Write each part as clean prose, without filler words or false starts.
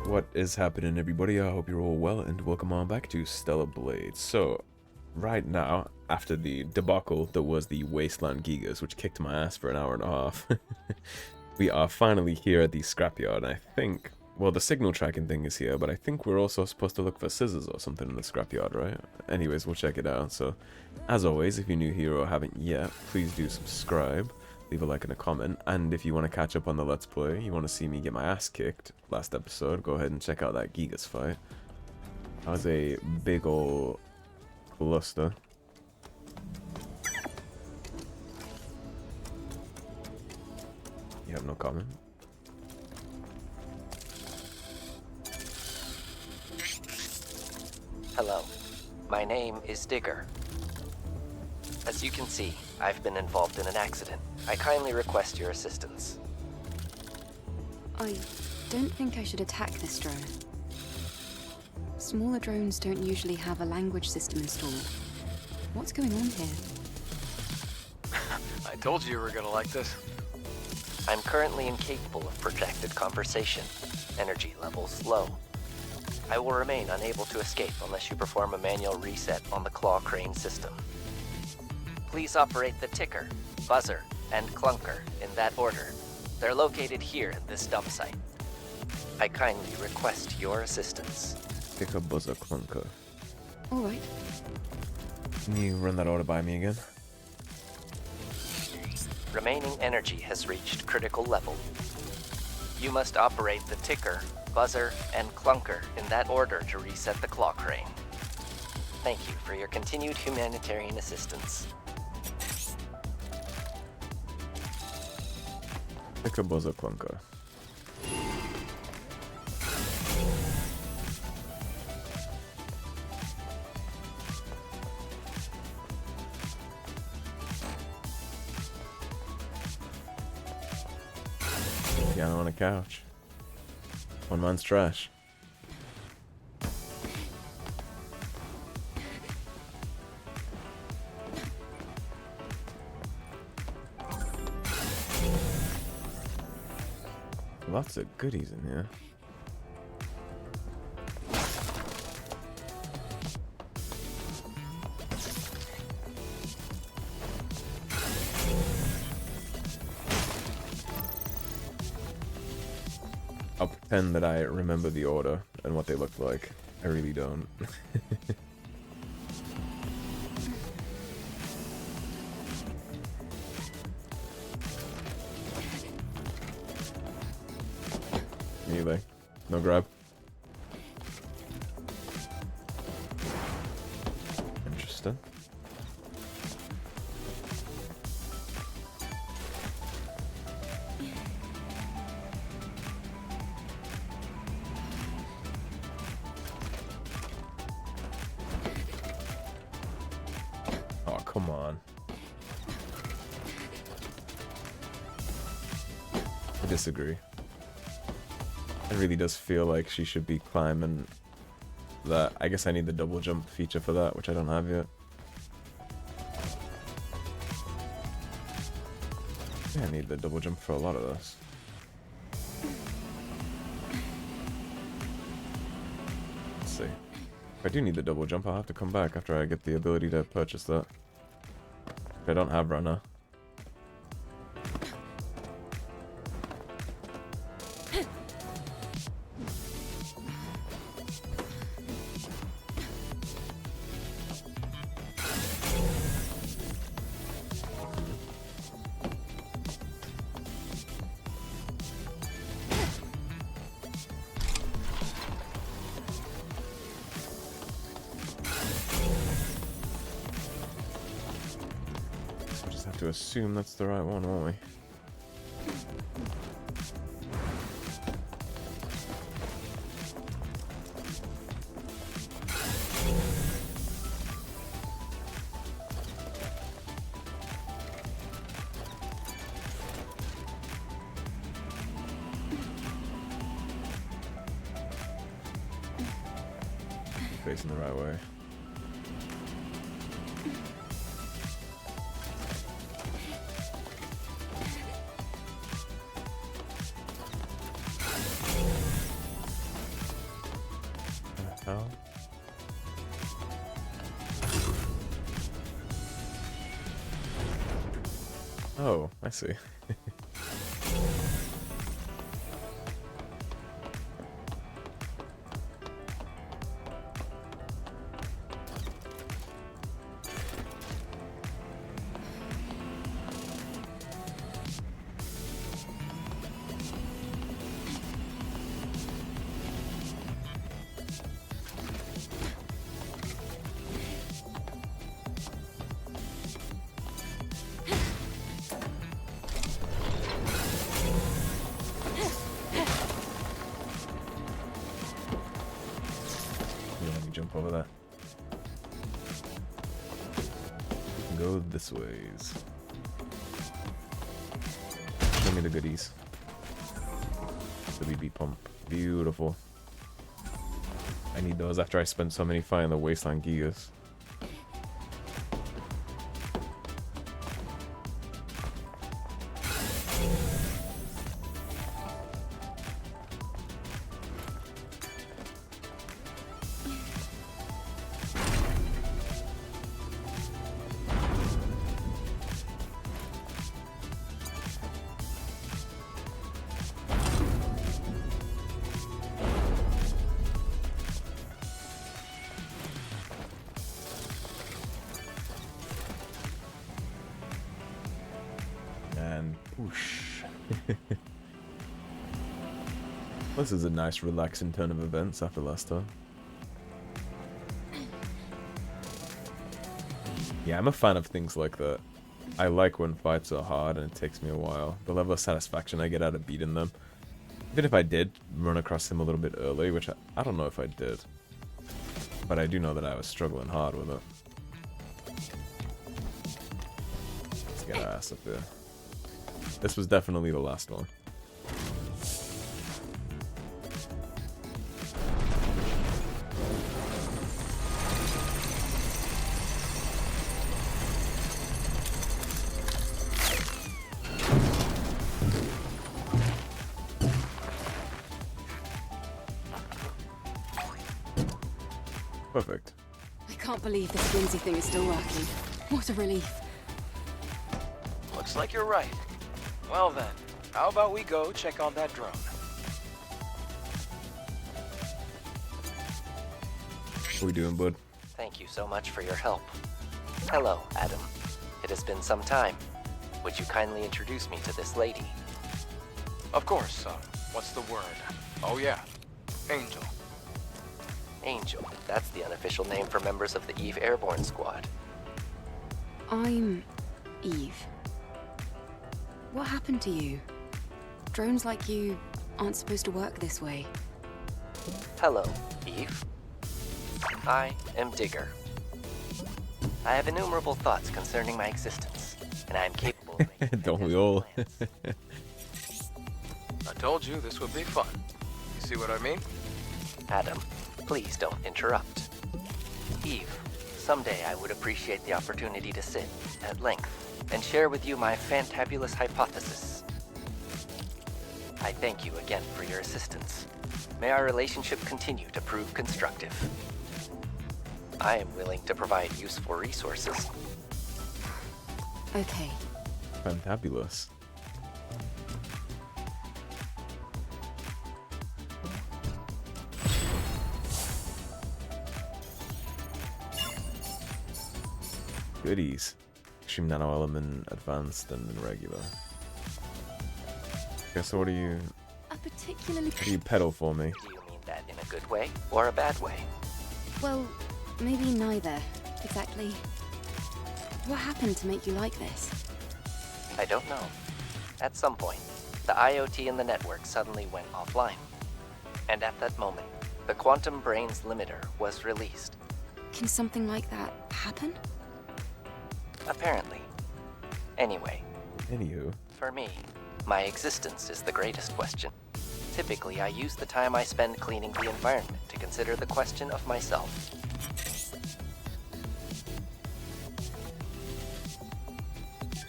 What is happening, everybody? I hope you're all well, and welcome on back to Stellar Blade. So, right now, after the debacle that was the Wasteland Gigas, which kicked my ass for an hour and a half, we are finally here at the Scrapyard, and I think, well, the signal tracking thing is here, but I think we're also supposed to look for scissors or something in the Scrapyard, right? Anyways, we'll check it out. So, as always, if you're new here or haven't yet, please do subscribe. Leave a like and a comment, and if you want to catch up on the Let's Play, you want to see me get my ass kicked last episode, go ahead and check out that Gigas fight. That was a big ol' cluster. You have no comment? Hello, my name is Digger. As you can see, I've been involved in an accident. I kindly request your assistance. I don't think I should attack this drone. Smaller drones don't usually have a language system installed. What's going on here? I told you were gonna like this. I'm currently incapable of projected conversation. Energy levels low. I will remain unable to escape unless you perform a manual reset on the claw crane system. Please operate the ticker, buzzer, and clunker in that order. They're located here at this dump site. I kindly request your assistance. Ticker, buzzer, clunker. Alright. Can you run that order by me again? Remaining energy has reached critical level. You must operate the ticker, buzzer, and clunker in that order to reset the claw crane. Thank you for your continued humanitarian assistance. Ticker, buzzer, clunker. Piano on a couch. One man's trash. Lots of goodies in here. I'll pretend that I remember the order and what they look like. I really don't. Melee. No grab. Interesting. Oh, come on. I disagree. It really does feel like she should be climbing that. I guess I need the double jump feature for that, which I don't have yet. Yeah, I need the double jump for a lot of this. Let's see. If I do need the double jump, I'll have to come back after I get the ability to purchase that. If I don't have runner. Have to assume that's the right one, won't we? Facing the right way. Oh. Oh, I see. Let me jump over there. Go this ways. Show me the goodies. The BB pump. Beautiful. I need those after I spent so many fighting the Wasteland Gigas. And whoosh. This is a nice relaxing turn of events after last time. Yeah, I'm a fan of things like that. I like when fights are hard and it takes me a while. The level of satisfaction I get out of beating them. Even if I did run across him a little bit early, which I don't know if I did. But I do know that I was struggling hard with it. Let's get our ass up there. This was definitely the last one. Perfect. I can't believe this flimsy thing is still working. What a relief. Looks like you're right. Well then, how about we go check on that drone? What are we doing, bud? Thank you so much for your help. Hello, Adam. It has been some time. Would you kindly introduce me to this lady? Of course, what's the word? Oh yeah, Angel. Angel. That's the unofficial name for members of the Eve Airborne Squad. I'm Eve. What happened to you? Drones like you aren't supposed to work this way. Hello, Eve. I am Digger. I have innumerable thoughts concerning my existence, and I am capable of making Don't we all? plans. I told you this would be fun. You see what I mean? Adam, please don't interrupt. Eve, someday I would appreciate the opportunity to sit, at length, and share with you my fantabulous hypothesis. I thank you again for your assistance. May our relationship continue to prove constructive. I am willing to provide useful resources. Okay. Fantabulous. Goodies. Extreme nano element, advanced, and regular. Okay, so what do you pedal for me? Do you mean that in a good way or a bad way? Well, maybe neither, exactly. What happened to make you like this? I don't know. At some point, the IoT in the network suddenly went offline. And at that moment, the quantum brains limiter was released. Can something like that happen? Apparently. Anyway, Anywho. for me, my existence is the greatest question. Typically, I use the time I spend cleaning the environment to consider the question of myself.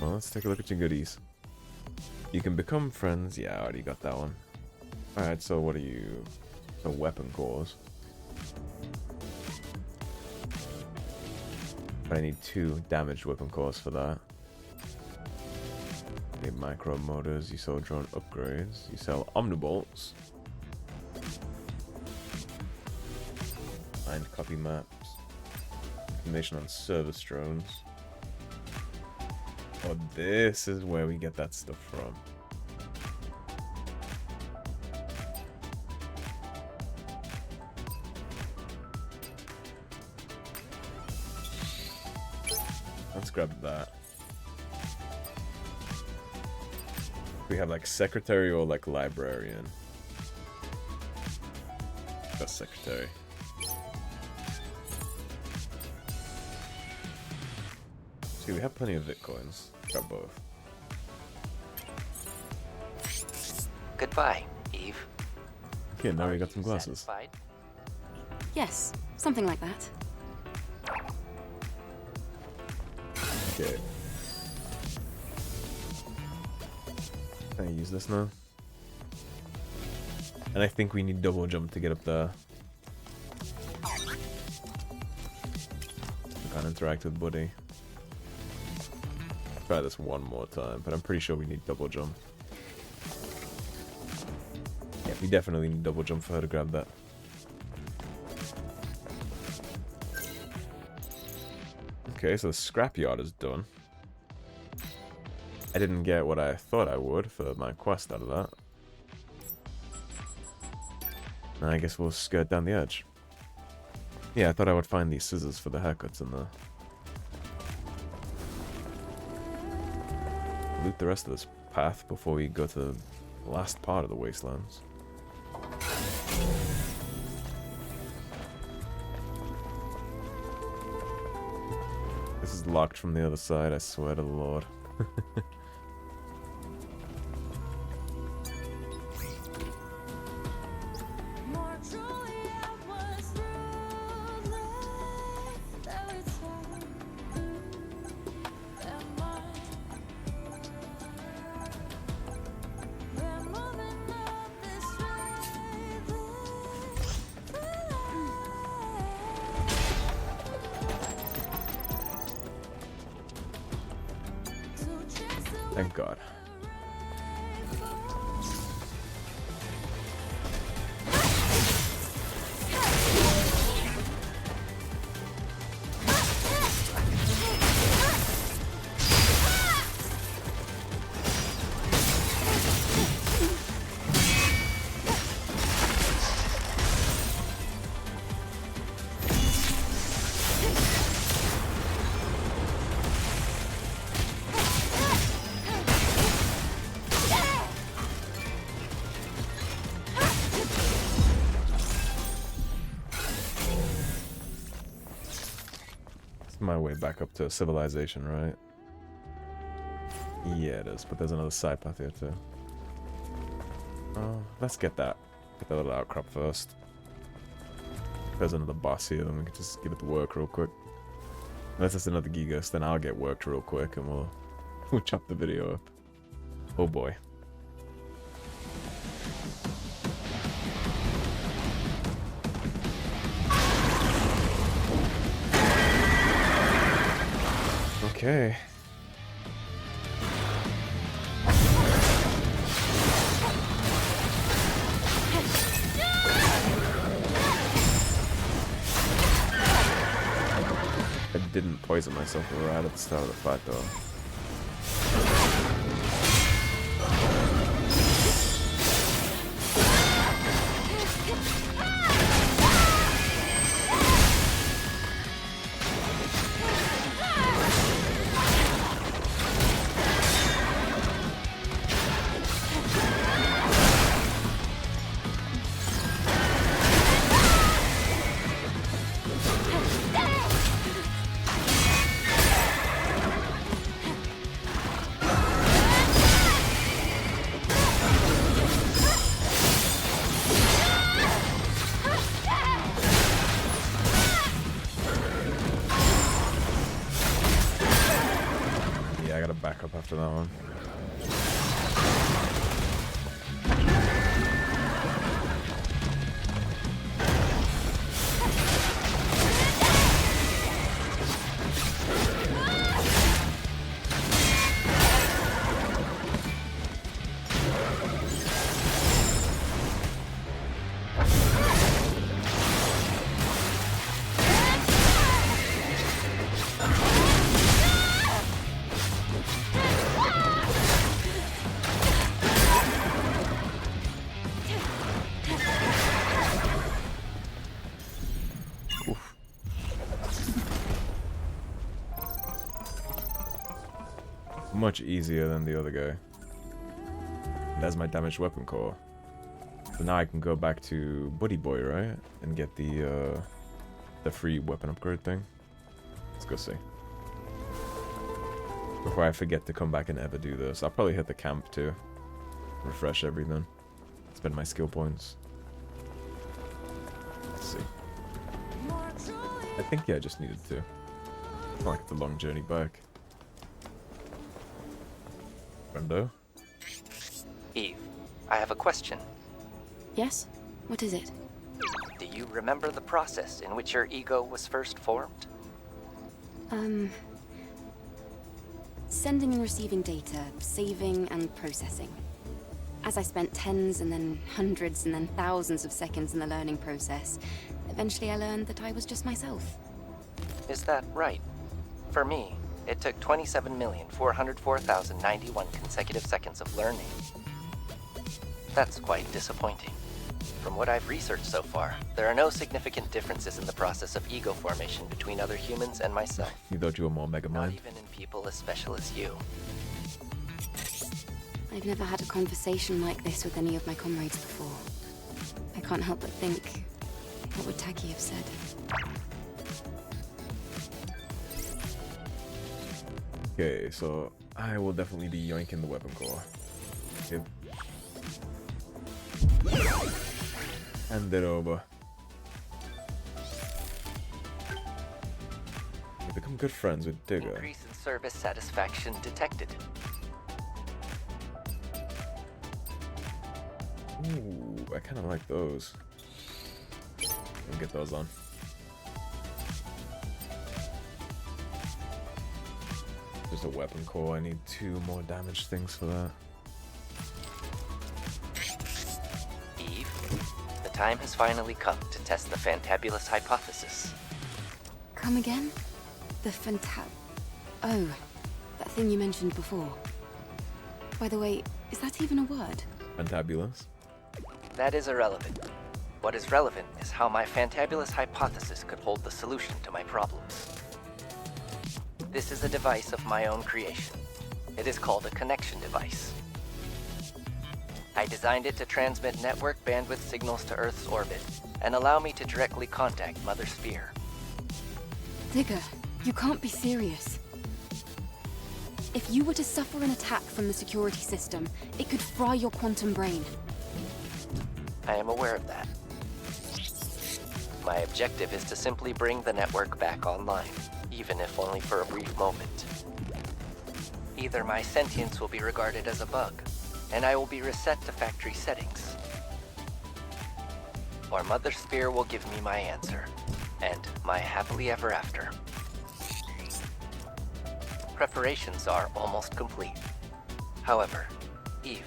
Well, let's take a look at your goodies. You can become friends. Yeah, I already got that one. Alright, so what are you? A weapon cores. But I need 2 damaged weapon cores for that. Okay, micro motors, you sell drone upgrades, you sell omnibolts. Find copy maps. Information on service drones. Oh, this is where we get that stuff from. Let's grab that. We have like secretary or like librarian. That's secretary. See, we have plenty of Bitcoins. Grab both. Goodbye, Eve. Okay, now Are we got some you glasses. satisfied? Yes, something like that. Okay. Can I use this now? And I think we need double jump to get up there. We can't interact with Buddy. Try this one more time, but I'm pretty sure we need double jump. Yeah, we definitely need double jump for her to grab that. Okay, so the scrapyard is done. I didn't get what I thought I would for my quest out of that. Now I guess we'll skirt down the edge. Yeah, I thought I would find these scissors for the haircuts in there. Loot the rest of this path before we go to the last part of the wastelands. This is locked from the other side, I swear to the Lord. Thank God. My way back up to civilization, right? Yeah, it is, but there's another side path here too. Oh, let's get that. Get that little outcrop first. If there's another boss here, then we can just give it the work real quick. Unless there's another Gigas, then I'll get worked real quick and we'll chop the video up. Oh boy. Okay. I didn't poison myself right at the start of the fight though. Back up after that one. much easier than the other guy. That's my damaged weapon core. So now I can go back to Buddy Boy, right? And get the free weapon upgrade thing. Let's go see. Before I forget to come back and ever do this. I'll probably hit the camp too. Refresh everything. Spend my skill points. Let's see. I think, yeah, I just needed to. It's not like it's a long journey back. Brendo? Eve, I have a question. Yes? What is it? Do you remember the process in which your ego was first formed? Sending and receiving data, saving and processing. As I spent tens and then hundreds and then thousands of seconds in the learning process, eventually I learned that I was just myself. Is that right? For me, it took 27,404,091 consecutive seconds of learning. That's quite disappointing. From what I've researched so far, there are no significant differences in the process of ego formation between other humans and myself. You thought you were more Mega Not Mind? even in people as special as you. I've never had a conversation like this with any of my comrades before. I can't help but think, what would Taki have said? Okay, so I will definitely be yoinking the weapon core. Okay. Hand it over. We become good friends with Digger. Increase in service satisfaction detected. Ooh, I kind of like those. We'll get those on. Just a weapon core. I need 2 more damage things for that. Eve, the time has finally come to test the fantabulous hypothesis. Come again? The Oh, that thing you mentioned before. By the way, is that even a word? Fantabulous. That is irrelevant. What is relevant is how my fantabulous hypothesis could hold the solution to my problems. This is a device of my own creation. It is called a connection device. I designed it to transmit network bandwidth signals to Earth's orbit and allow me to directly contact Mother Sphere. Digger, you can't be serious. If you were to suffer an attack from the security system, it could fry your quantum brain. I am aware of that. My objective is to simply bring the network back online, even if only for a brief moment. Either my sentience will be regarded as a bug, and I will be reset to factory settings, or Mother Sphere will give me my answer, and my happily ever after. Preparations are almost complete. However, Eve,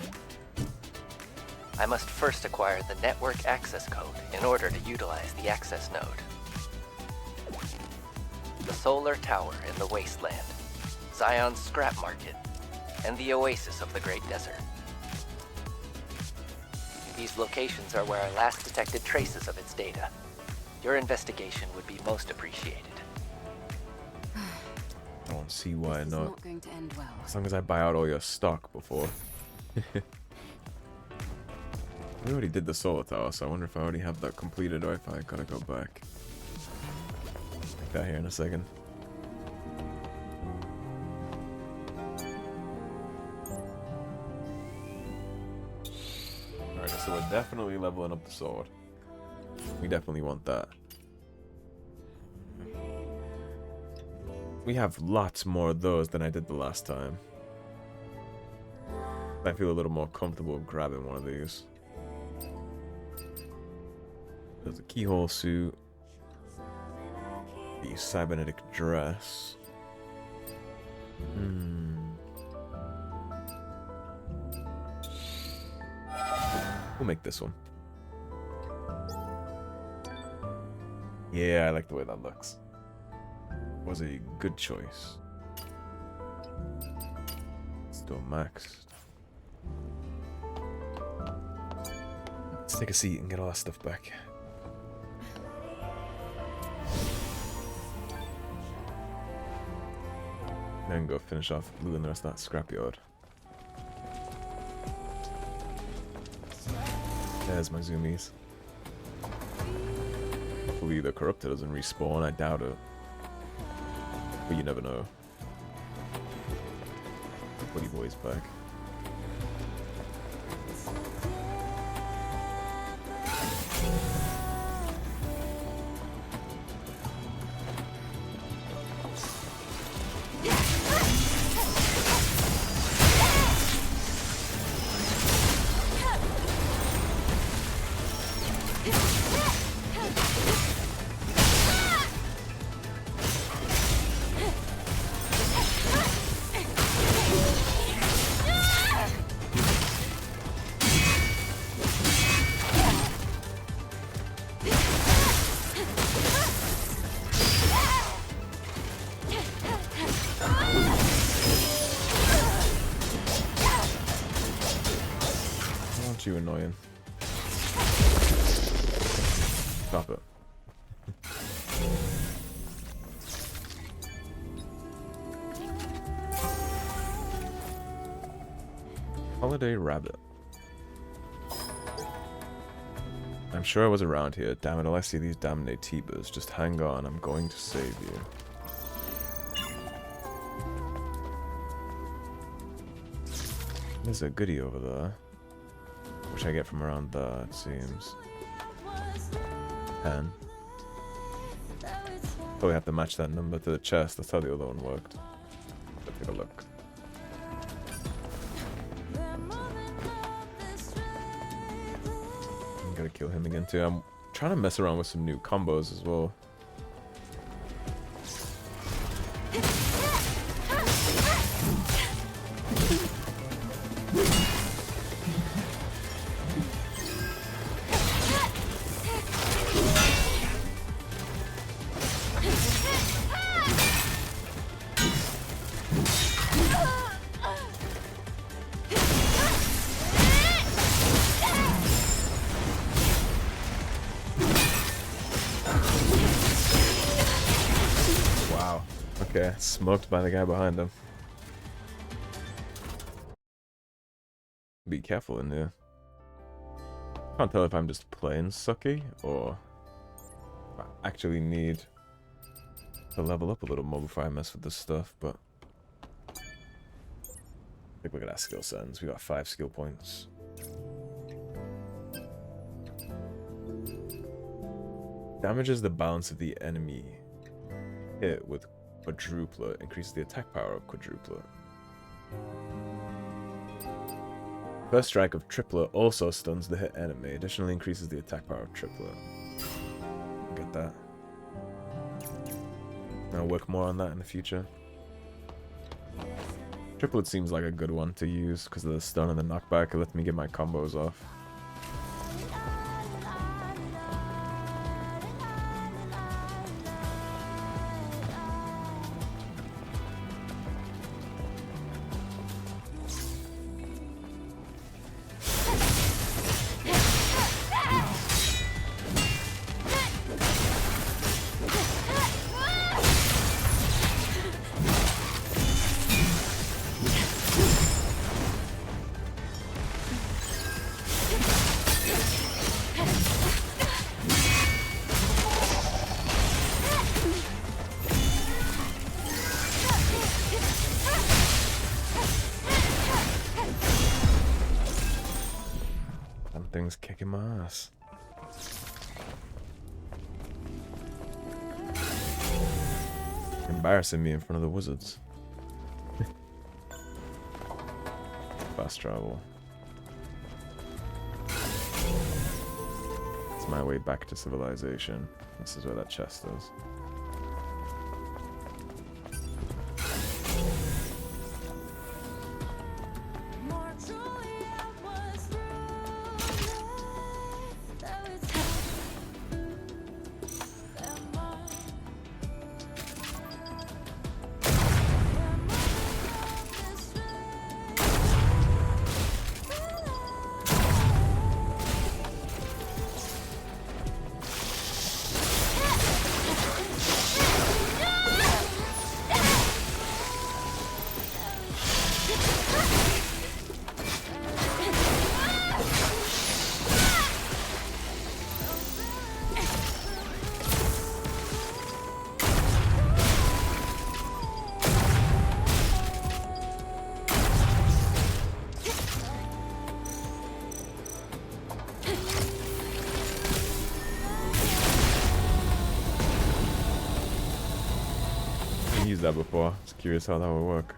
I must first acquire the network access code in order to utilize the access node. The solar tower in the Wasteland, Zion's scrap market, and the oasis of the Great Desert. These locations are where I last detected traces of its data. Your investigation would be most appreciated. I don't see why This is not. not going to end well. As long as I buy out all your stock before. We already did the solar tower, so I wonder if I already have that completed or if I gotta go back. Take that here in a second. Alright, so we're definitely leveling up the sword. We definitely want that. We have lots more of those than I did the last time. I feel a little more comfortable grabbing one of these. There's a keyhole suit. The cybernetic dress. We'll make this one. Yeah, I like the way that looks. Was a good choice. Let's do a max. Let's take a seat and get all that stuff back. Then go finish off looting the rest of that scrapyard. There's my zoomies. Hopefully the corruptor doesn't respawn, I doubt it. But you never know. Buddy boy's back. You annoying. Stop it. Holiday rabbit. I'm sure I was around here. Damn it, all I see these damn Naytibas. Just hang on, I'm going to save you. There's a goodie over there. Which I get from around there, it seems. 10. Probably have to match that number to the chest. That's how the other one worked. Let's take a look. I'm gonna kill him again too. I'm trying to mess around with some new combos as well. Okay, smoked by the guy behind him. Be careful in there. Can't tell if I'm just plain sucky or if I actually need to level up a little more before I mess with this stuff, but take a look at our skill settings. We got 5 skill points. Damages the balance of the enemy hit with quadruplet, increases the attack power of quadruplet. First strike of triplet also stuns the hit enemy, additionally increases the attack power of triplet. Get that. I'll work more on that in the future. Triplet seems like a good one to use because of the stun and the knockback. It lets me get my combos off. Thing's kicking my ass. Embarrassing me in front of the wizards. Fast travel. It's my way back to civilization. This is where that chest is. used that before. Just curious how that would work.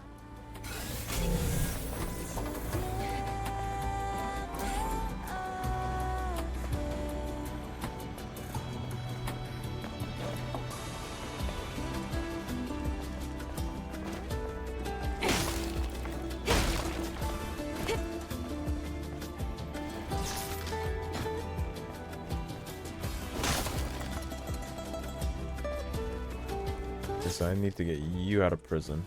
So I need to get you out of prison.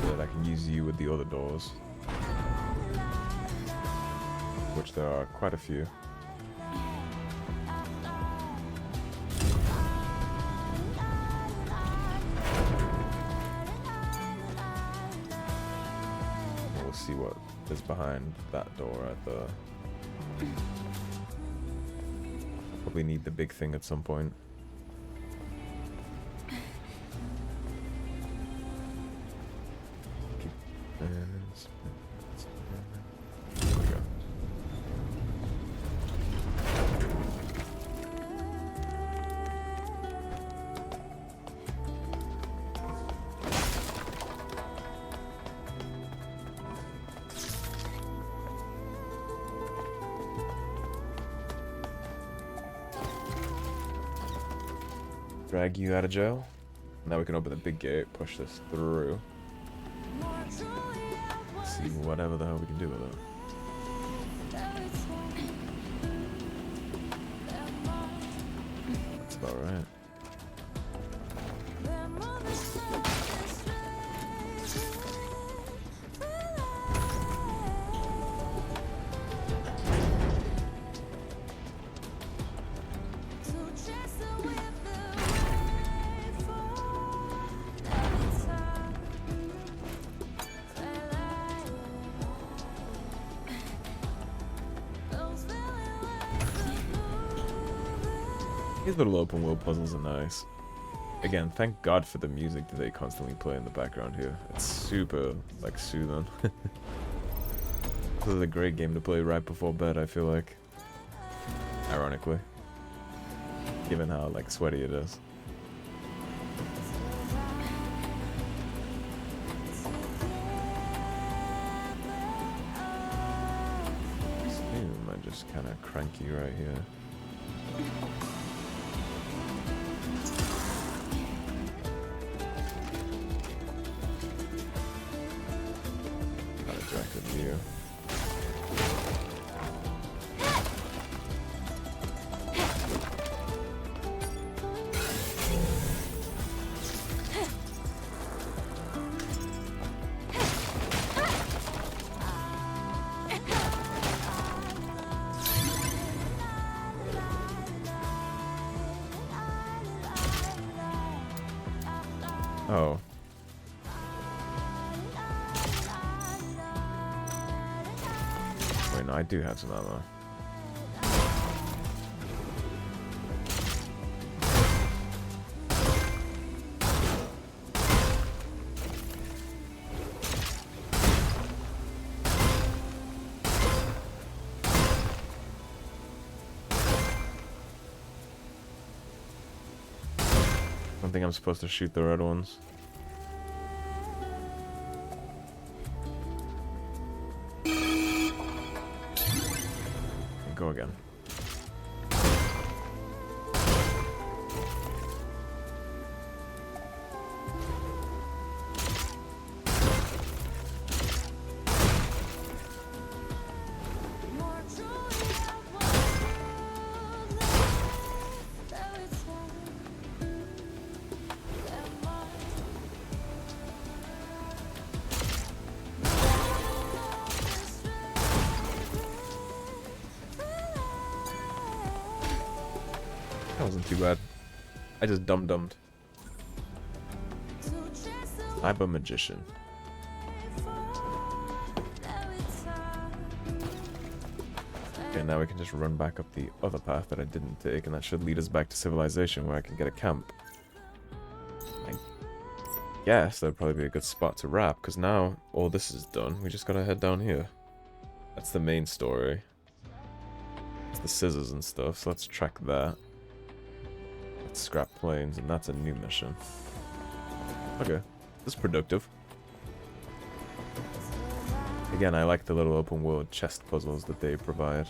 So that I can use you with the other doors. Which there are quite a few. We'll see what is behind that door at the... Probably need the big thing at some point. There we go. Drag you out of jail. Now we can open the big gate, push this through. See whatever the hell we can do with it. That's about right. These little open world puzzles are nice. Again, thank God for the music that they constantly play in the background here. It's super, like, soothing. This is a great game to play right before bed, I feel like. Ironically. Given how, like, sweaty it is. I might just kind of crank you right here. You. Oh. Wait, no, I do have some ammo. I don't think I'm supposed to shoot the red ones. Go again. That wasn't too bad. I just dum-dummed. I'm a magician. Okay, now we can just run back up the other path that I didn't take, and that should lead us back to civilization where I can get a camp. I guess that'd probably be a good spot to wrap, because now all this is done. We just gotta head down here. That's the main story. It's the scissors and stuff, so let's track that. Let's scrap planes, and that's a new mission. Okay, this is productive. Again, I like the little open world chest puzzles that they provide.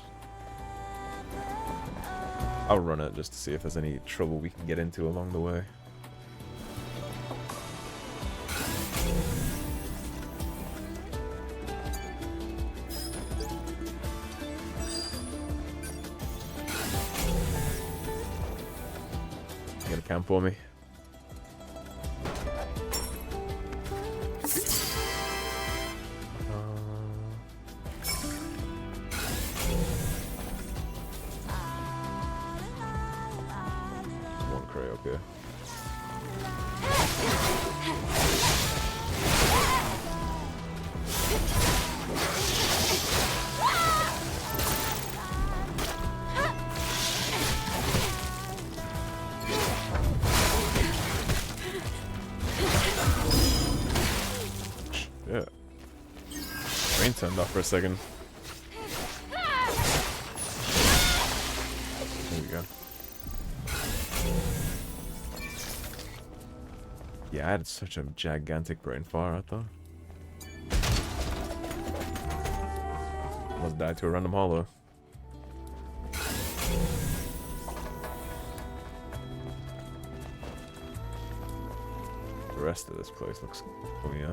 I'll run it just to see if there's any trouble we can get into along the way. You got a camp for me? One cray up here. Yeah. Rain turned off for a second. There we go. Yeah, I had such a gigantic brain fire, I thought. Almost died to a random hollow. The rest of this place looks cool, yeah.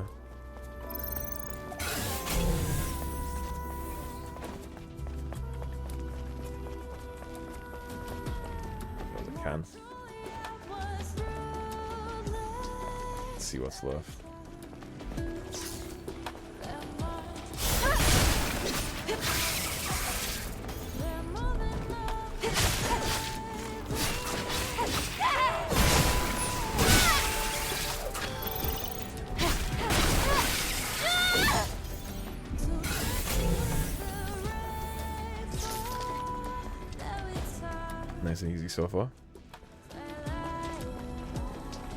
There's a can. Let's see what's left. Nice and easy so far.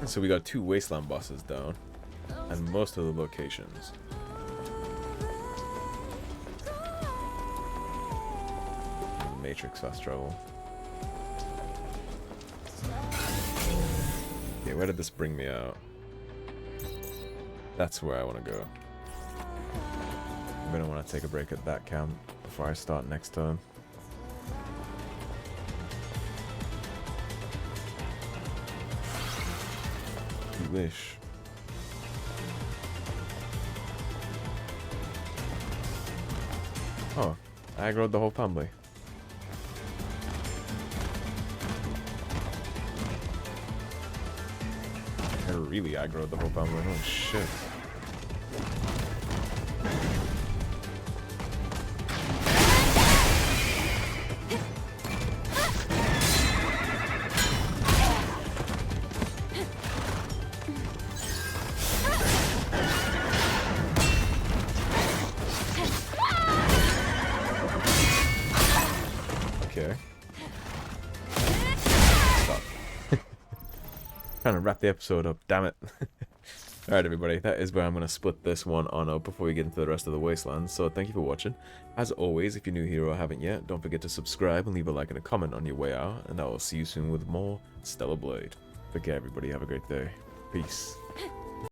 And so we got 2 Wasteland bosses down, and most of the locations. Matrix fast travel. Okay, where did this bring me out? That's where I want to go. I'm gonna want to take a break at that camp before I start next turn. You wish. Oh, I aggroed the whole family. I really aggroed the whole family. Oh shit. Okay. Stop. Trying to wrap the episode up, damn it. Alright everybody, that is where I'm going to split this one on up before we get into the rest of the Wastelands, so thank you for watching. As always, if you're new here or haven't yet, don't forget to subscribe and leave a like and a comment on your way out, and I will see you soon with more Stellar Blade. Take care everybody, have a great day. Peace.